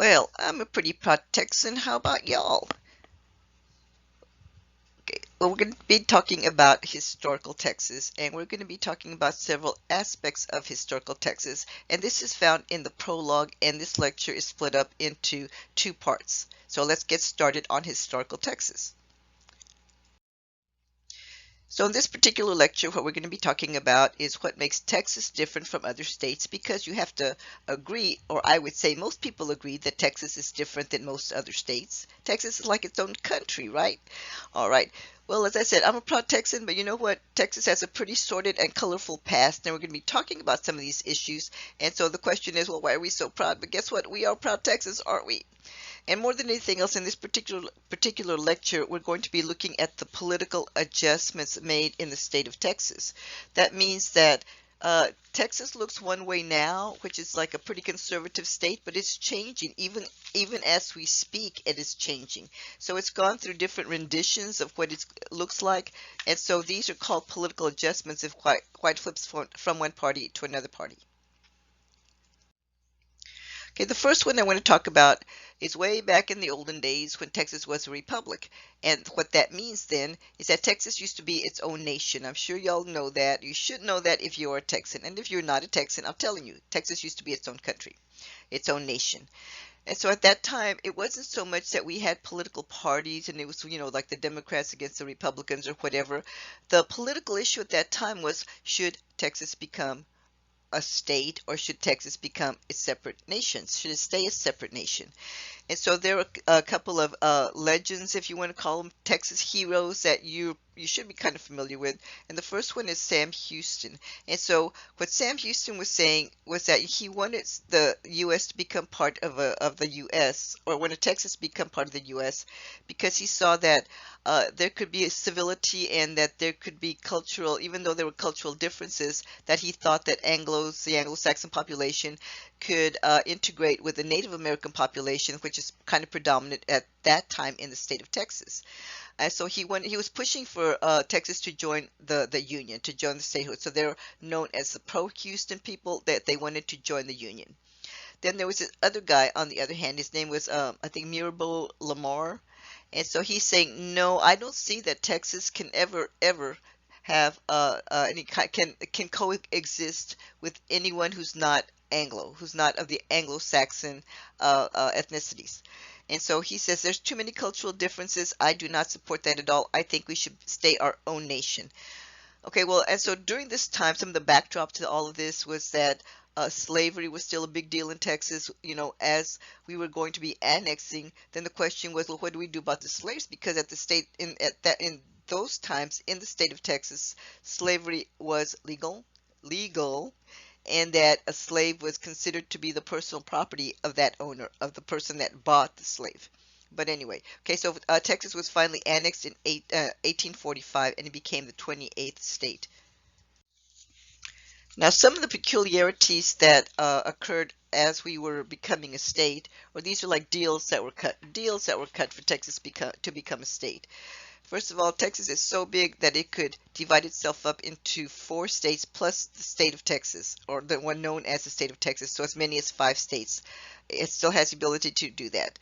Well, I'm a pretty proud Texan. How about y'all? Okay, well, we're going to be talking about historical Texas, and we're going to be talking about several aspects of historical Texas. And this is found in the prologue, and this lecture is split up into two parts. So let's get started on historical Texas. So in this particular lecture, what we're going to be talking about is what makes Texas different from other states, because you have to agree, or I would say most people agree, that Texas is different than most other states. Texas is like its own country, right? All right. Well, as I said, I'm a proud Texan, but you know what? Texas has a pretty sordid and colorful past, and we're going to be talking about some of these issues. And so the question is, well, why are we so proud? But guess what? We are proud Texans, aren't we? And more than anything else, in this particular lecture, we're going to be looking at the political adjustments made in the state of Texas. That means that Texas looks one way now, which is like a pretty conservative state, but it's changing. Even as we speak, it is changing. So it's gone through different renditions of what it looks like, and so these are called political adjustments if quite flips from one party to another party. Okay, the first one I want to talk about is way back in the olden days when Texas was a republic. And what that means then is that Texas used to be its own nation. I'm sure y'all know that. You should know that if you're a Texan. And if you're not a Texan, I'm telling you, Texas used to be its own country, its own nation. And so at that time, it wasn't so much that we had political parties and it was, like the Democrats against the Republicans or whatever. The political issue at that time was, should Texas become a state, or should Texas become a separate nation? Should it stay a separate nation? And so there are a couple of legends, if you want to call them Texas heroes, that you should be kind of familiar with. And the first one is Sam Houston. And so what Sam Houston was saying was that he wanted the U.S. to become part of the U.S., or wanted Texas to become part of the U.S., because he saw that there could be a civility and that there could be cultural, even though there were cultural differences, that he thought that the Anglo-Saxon population, could integrate with the Native American population, which is kind of predominant at that time in the state of Texas. And so he was pushing for Texas to join the Union, to join the statehood. So they're known as the pro-Houston people, that they wanted to join the Union. Then there was this other guy, on the other hand, his name was, I think, Mirabeau Lamar. And so he's saying, no, I don't see that Texas can ever have can coexist with anyone who's not Anglo, who's not of the Anglo-Saxon ethnicities. And so he says there's too many cultural differences. I do not support that at all. I think we should stay our own nation. Okay, well, and so during this time, some of the backdrop to all of this was that slavery was still a big deal in Texas. As we were going to be annexing, then the question was, well, what do we do about the slaves? Because at the state in those times in the state of Texas, slavery was legal, and that a slave was considered to be the personal property of that owner, of the person that bought the slave. But anyway, okay, so Texas was finally annexed in 1845, and it became the 28th state. Now, some of the peculiarities that occurred as we were becoming a state, or these are like deals that were cut for Texas to become a state. First of all, Texas is so big that it could divide itself up into 4 states plus the state of Texas, or the one known as the state of Texas, so as many as 5 states. It still has the ability to do that.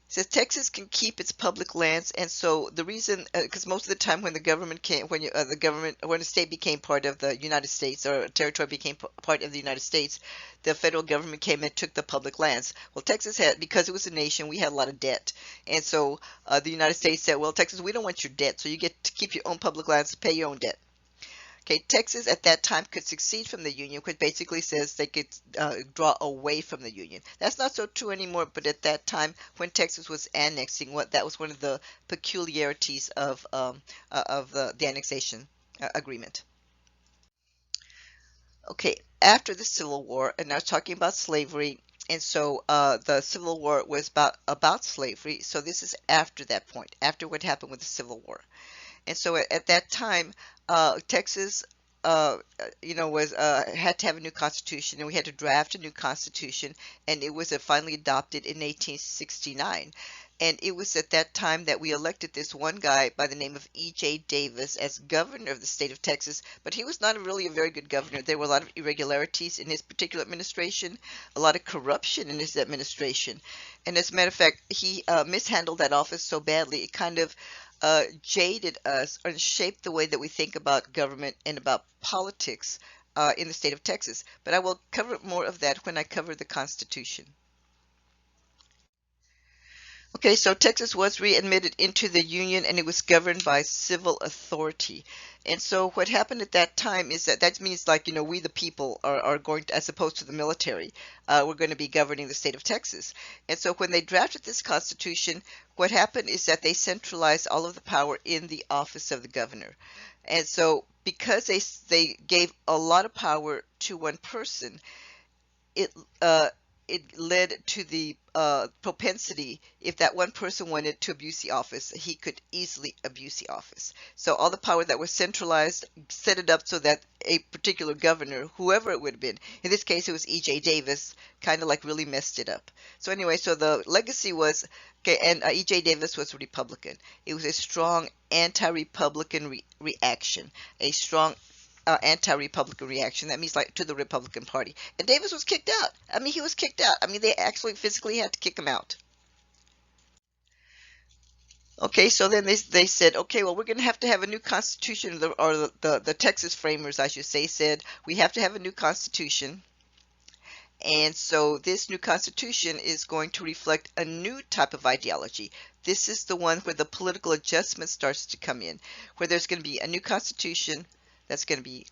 Says Texas can keep its public lands, and so the reason, because most of the time when the government came, when a state became part of the United States, or a territory became part of the United States, the federal government came and took the public lands. Well, Texas had, because it was a nation, we had a lot of debt, and so the United States said, well, Texas, we don't want your debt, so you get to keep your own public lands to pay your own debt. Okay, Texas at that time could secede from the Union, which basically says they could draw away from the Union. That's not so true anymore, but at that time, when Texas was annexing, that was one of the peculiarities of the annexation agreement. Okay, after the Civil War, and I was talking about slavery, and so the Civil War was about slavery. So this is after that point, after what happened with the Civil War. And so at that time, Texas was had to have a new constitution, and we had to draft a new constitution, and it was finally adopted in 1869. And it was at that time that we elected this one guy by the name of E.J. Davis as governor of the state of Texas. But he was not really a very good governor. There were a lot of irregularities in his particular administration, a lot of corruption in his administration. And as a matter of fact, he mishandled that office so badly, it kind of jaded us or shaped the way that we think about government and about politics in the state of Texas. But I will cover more of that when I cover the Constitution. Okay, so Texas was readmitted into the Union and it was governed by civil authority. And so what happened at that time is that means like, we the people are going to, as opposed to the military, we're going to be governing the state of Texas. And so when they drafted this constitution, what happened is that they centralized all of the power in the office of the governor. And so because they gave a lot of power to one person, it uh, it led to the propensity, if that one person wanted to abuse the office, he could easily abuse the office. So all the power that was centralized set it up so that a particular governor, whoever it would have been, in this case it was E.J. Davis, kind of like really messed it up. So anyway, so the legacy was, okay, and E.J. Davis was a Republican. It was a strong anti-Republican reaction, a strong anti-Republican reaction. That means like to the Republican Party. And Davis was kicked out. I mean, he was kicked out. I mean, they actually physically had to kick him out. Okay, so then they said, okay, well, we're going to have a new constitution, or the Texas framers, I should say, said we have to have a new constitution. And so this new constitution is going to reflect a new type of ideology. This is the one where the political adjustment starts to come in, where there's going to be a new constitution that's going to be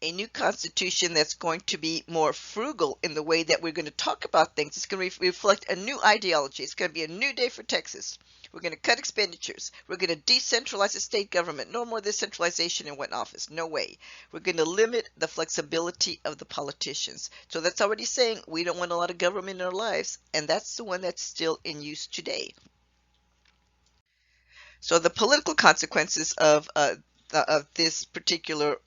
a new constitution that's going to be more frugal in the way that we're going to talk about things. It's going to reflect a new ideology. It's going to be a new day for Texas. We're going to cut expenditures. We're going to decentralize the state government. No more decentralization in one office. No way. We're going to limit the flexibility of the politicians. So that's already saying we don't want a lot of government in our lives, and that's the one that's still in use today. So the political consequences of this particular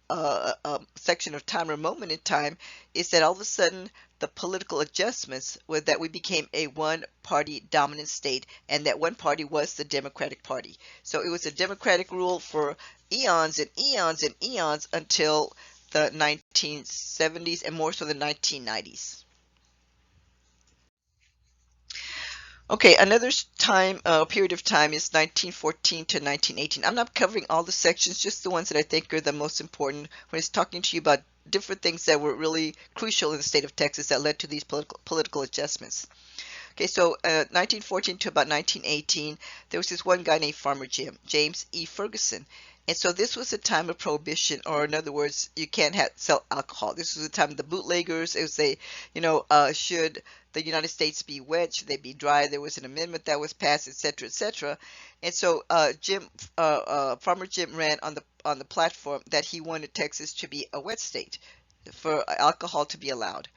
section of time or moment in time is that all of a sudden the political adjustments were that we became a one-party dominant state, and that one party was the Democratic Party. So it was a Democratic rule for eons and eons and eons until the 1970s and more so the 1990s. Okay, another time, period of time is 1914 to 1918. I'm not covering all the sections, just the ones that I think are the most important when it's talking to you about different things that were really crucial in the state of Texas that led to these political adjustments. Okay, so 1914 to about 1918, there was this one guy named Farmer Jim, James E. Ferguson. And so this was a time of prohibition, or in other words, you can't sell alcohol. This was a time of the bootleggers. It was should the United States be wet? Should they be dry? There was an amendment that was passed, etc., etc. And so Farmer Jim ran on the platform that he wanted Texas to be a wet state for alcohol to be allowed.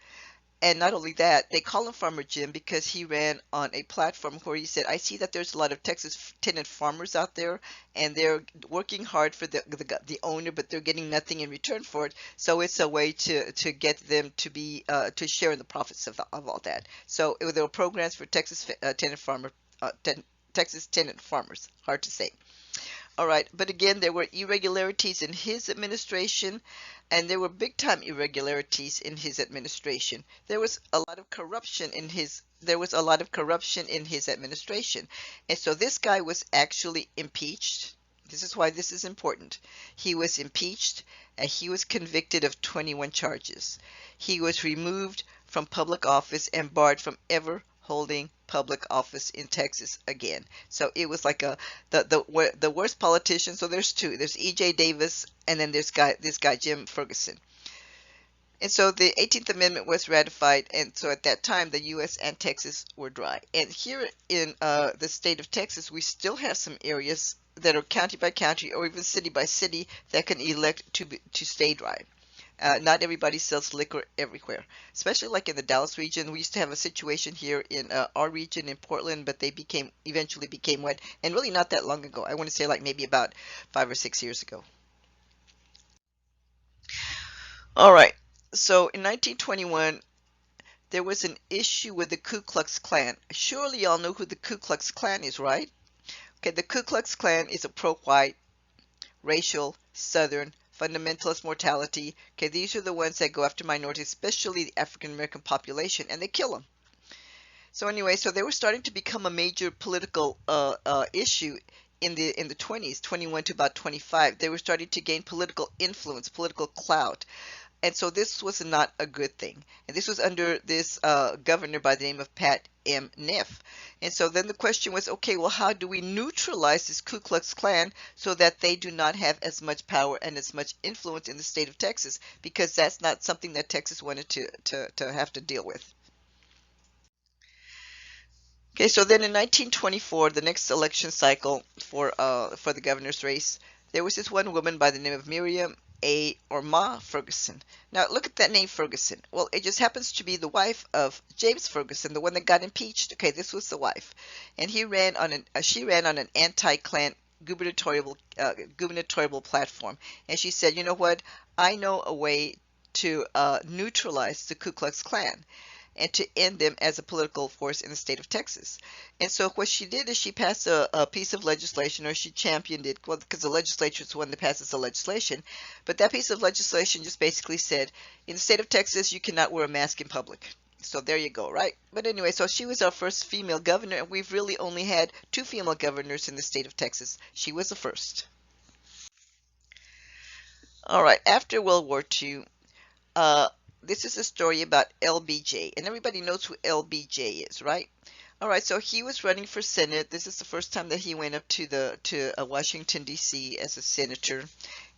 And not only that, they call him Farmer Jim because he ran on a platform where he said, I see that there's a lot of Texas tenant farmers out there, and they're working hard for the owner, but they're getting nothing in return for it. So it's a way to get them to be to share in the profits of all that. So there were programs for Texas Texas tenant farmers. Hard to say. All right, but again, there were irregularities in his administration, and there were big time irregularities in his administration. There was a lot of corruption in his administration. And so this guy was actually impeached. This is why this is important. He was impeached and he was convicted of 21 charges. He was removed from public office and barred from ever holding public office in Texas again. So it was like the worst politician. So there's two. There's E.J. Davis, and then this guy Jim Ferguson. And so the 18th Amendment was ratified, and so at that time the U.S. and Texas were dry. And here in the state of Texas, we still have some areas that are county by county or even city by city that can elect to stay dry. Not everybody sells liquor everywhere, especially like in the Dallas region. We used to have a situation here in our region in Portland, but they became eventually became what, and really not that long ago. I want to say like maybe about 5 or 6 years ago. All right. So in 1921, there was an issue with the Ku Klux Klan. Surely y'all know who the Ku Klux Klan is, right? Okay, the Ku Klux Klan is a pro-white, racial, Southern, fundamentalist mortality. Okay, these are the ones that go after minorities, especially the African American population, and they kill them. So anyway, so they were starting to become a major political issue in the 20s, 21 to about 25. They were starting to gain political influence, political clout. And so this was not a good thing. And this was under this governor by the name of Pat M. Neff. And so then the question was, okay, well, how do we neutralize this Ku Klux Klan so that they do not have as much power and as much influence in the state of Texas? Because that's not something that Texas wanted to have to deal with. Okay, so then in 1924, the next election cycle for the governor's race, there was this one woman by the name of Miriam A. or Ma Ferguson. Now look at that name Ferguson. Well, it just happens to be the wife of James Ferguson, the one that got impeached. Okay, this was the wife, and she ran on an anti-Klan gubernatorial platform, and she said, you know what? I know a way to neutralize the Ku Klux Klan and to end them as a political force in the state of Texas. And so what she did is she passed a piece of legislation, or she championed it, well, because the legislature is the one that passes the legislation. But that piece of legislation just basically said, in the state of Texas, you cannot wear a mask in public. So there you go, right? But anyway, so she was our first female governor, and we've really only had two female governors in the state of Texas. She was the first. All right, after World War II, uh, this is a story about LBJ, and everybody knows who LBJ is, right? All right, so he was running for Senate. This is the first time that he went up to Washington D.C. as a senator,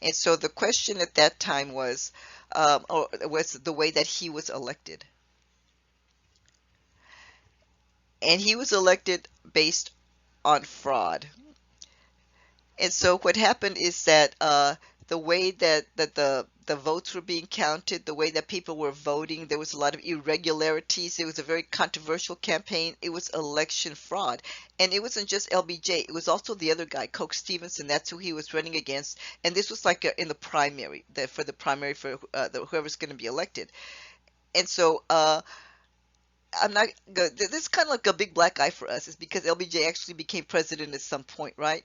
and so the question at that time or was the way that he was elected, and he was elected based on fraud. And so what happened is that the way that the votes were being counted, the way that people were voting, there was a lot of irregularities. It was a very controversial campaign. It was election fraud. And it wasn't just LBJ, it was also the other guy, Coke Stevenson. That's who he was running against. And this was like in the primary, for the primary for whoever's going to be elected. And so I'm not good. This is kind of like a big black eye for us, is because LBJ actually became president at some point, right?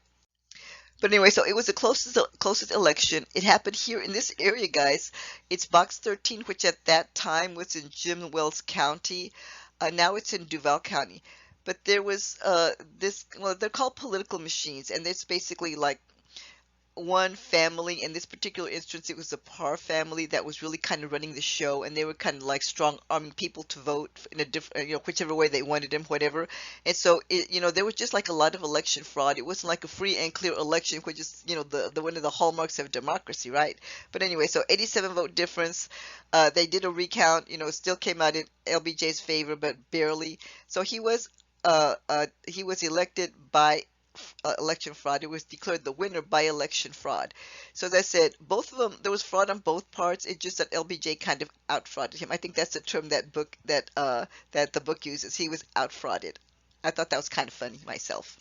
But anyway, so it was the closest election. It happened here in this area, guys. It's Box 13, which at that time was in Jim Wells County. Now it's in Duval County. But there was well, they're called political machines, and it's basically like one family. In this particular instance, it was the Parr family that was really kind of running the show, and they were kind of like strong arming people to vote in a different, whichever way they wanted them, whatever. And so there was just like a lot of election fraud. It wasn't like a free and clear election, which is the one of the hallmarks of democracy, right? But anyway, so 87 vote difference. They did a recount. It still came out in LBJ's favor, but barely. So he was elected by election fraud. It was declared the winner by election fraud. So as I said, both of them, there was fraud on both parts. It's just that LBJ kind of outfrauded him. I think that's the term that the book uses. He was outfrauded. I thought that was kind of funny myself.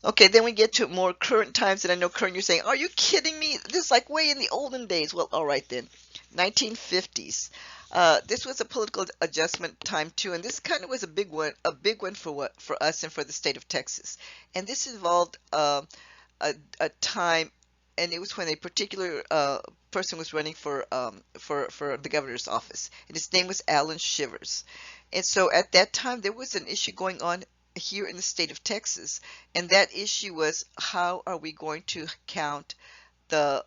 Okay, then we get to more current times, and I know current, you're saying, are you kidding me? This is like way in the olden days. Well, all right then. 1950s. This was a political adjustment time too, and this kind of was a big one for us and for the state of Texas. And this involved a time, and it was when a particular person was running for the governor's office, and his name was Alan Shivers. And so at that time, there was an issue going on here in the state of Texas, and that issue was, how are we going to count the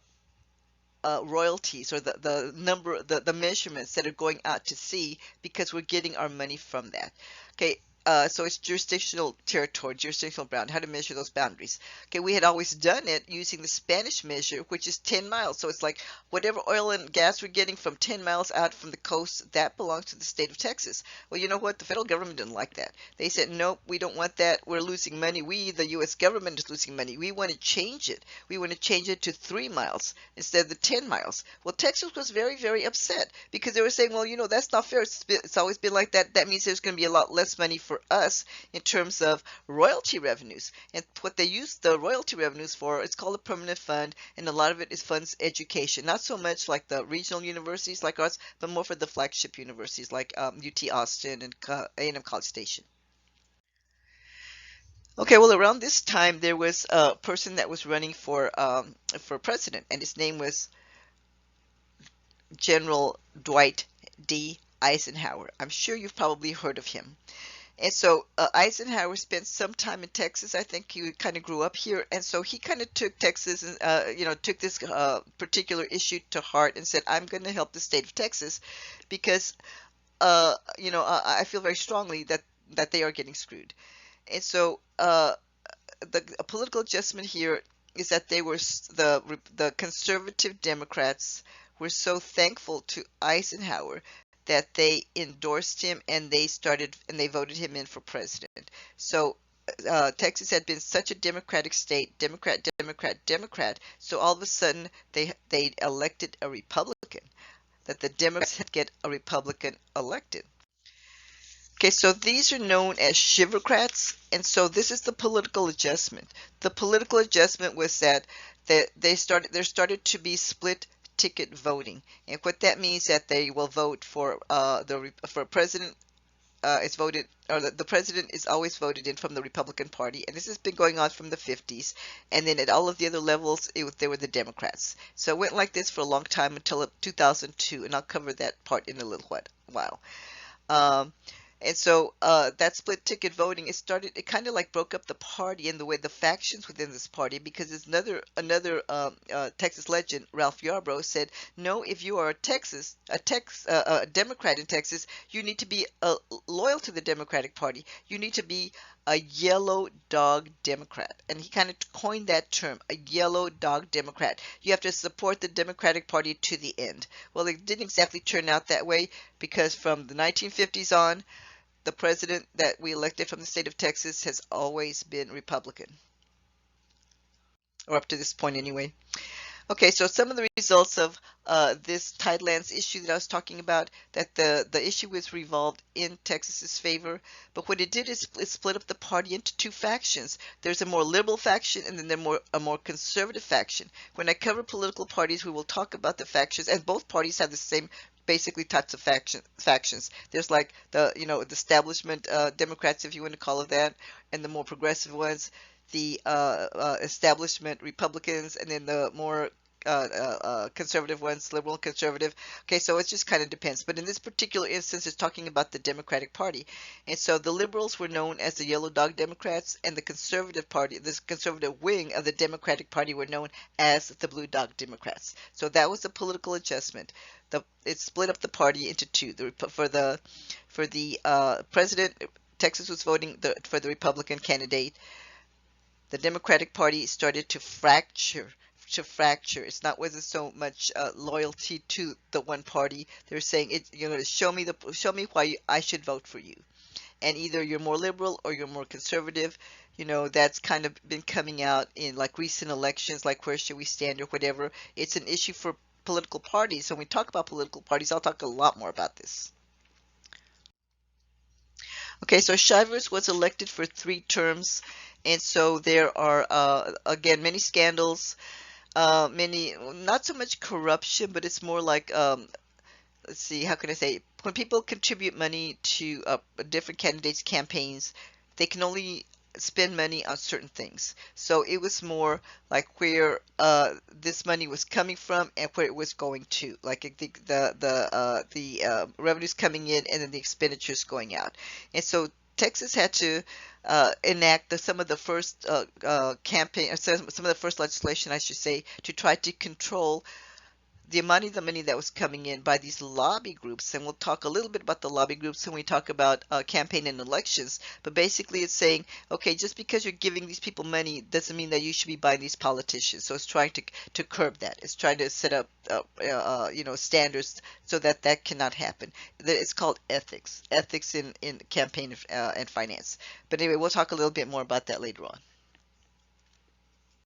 royalties, or the number, the measurements that are going out to sea, because we're getting our money from that. Okay, so it's jurisdictional territory, jurisdictional bound, how to measure those boundaries. Okay, we had always done it using the Spanish measure, which is 10 miles. So it's like whatever oil and gas we're getting from 10 miles out from the coast, that belongs to the state of Texas. Well, you know what? The federal government didn't like that. They said, nope, we don't want that. We're losing money. We, the U.S. government, is losing money. We want to change it. We want to change it to 3 miles instead of the 10 miles. Well, Texas was very, very upset because they were saying, well, that's not fair. It's always been like that. That means there's going to be a lot less money for us in terms of royalty revenues. And what they use the royalty revenues for, it's called a permanent fund, and a lot of it is funds education. Not so much like the regional universities like ours, but more for the flagship universities like UT Austin and A&M College Station. Okay, well, around this time, there was a person that was running for president, and his name was General Dwight D. Eisenhower. I'm sure you've probably heard of him. And so Eisenhower spent some time in Texas. I think he kind of grew up here, and so he kind of took Texas and took this particular issue to heart and said, "I'm going to help the state of Texas because I feel very strongly that they are getting screwed." And so the political adjustment here is that the conservative Democrats were so thankful to Eisenhower that they endorsed him and they voted him in for president. So Texas had been such a Democratic state, Democrat, Democrat, Democrat. So all of a sudden they elected a Republican. That the Democrats had get a Republican elected. Okay, so these are known as shivercrats, and so this is the political adjustment. The political adjustment was that there started to be split ticket voting, and what that means that they will vote for for president is voted or the president is always voted in from the Republican Party, and this has been going on from the 50s, and then at all of the other levels they were the Democrats. So it went like this for a long time until 2002, and I'll cover that part in a little while. Um, and so that split ticket voting, it kind of like broke up the party and the way the factions within this party, because there's another Texas legend, Ralph Yarbrough, said, no, if you are a Democrat in Texas, you need to be loyal to the Democratic Party. You need to be a yellow dog Democrat. And he kind of coined that term, a yellow dog Democrat. You have to support the Democratic Party to the end. Well, it didn't exactly turn out that way, because from the 1950s on, the president that we elected from the state of Texas has always been Republican, or up to this point anyway. Okay, so some of the results of this Tidelands issue that I was talking about, that the issue was revolved in Texas's favor, but what it did is it split up the party into two factions. There's a more liberal faction and then a more conservative faction. When I cover political parties, we will talk about the factions, and both parties have the same basically types of factions. There's like the establishment Democrats, if you want to call it that, and the more progressive ones, the establishment Republicans, and then the more conservative ones, liberal and conservative. Okay, so it just kind of depends. But in this particular instance, it's talking about the Democratic Party. And so the liberals were known as the Yellow Dog Democrats, and the conservative party, this conservative wing of the Democratic Party, were known as the Blue Dog Democrats. So that was a political adjustment. It split up the party into two. For the president, Texas was voting for the Republican candidate. The Democratic Party started to fracture. It wasn't so much loyalty to the one party. They're saying show me why I should vote for you. And either you're more liberal or you're more conservative. That's kind of been coming out in like recent elections, like where should we stand or whatever. It's an issue for political parties. So when we talk about political parties, I'll talk a lot more about this. Okay, so Shivers was elected for 3 terms, and so there are again many scandals, many not so much corruption, but it's more like let's see, how can I say, when people contribute money to different candidates' campaigns, they can only spend money on certain things. So it was more like where this money was coming from and where it was going to, like the revenues coming in and then the expenditures going out. And so Texas had to enact some of the first campaign, or some of the first legislation, I should say, to try to control the amount of the money that was coming in by these lobby groups, and we'll talk a little bit about the lobby groups when we talk about campaign and elections, but basically it's saying, okay, just because you're giving these people money doesn't mean that you should be buying these politicians. So it's trying to curb that. It's trying to set up, standards so that that cannot happen. It's called ethics in campaign and finance. But anyway, we'll talk a little bit more about that later on.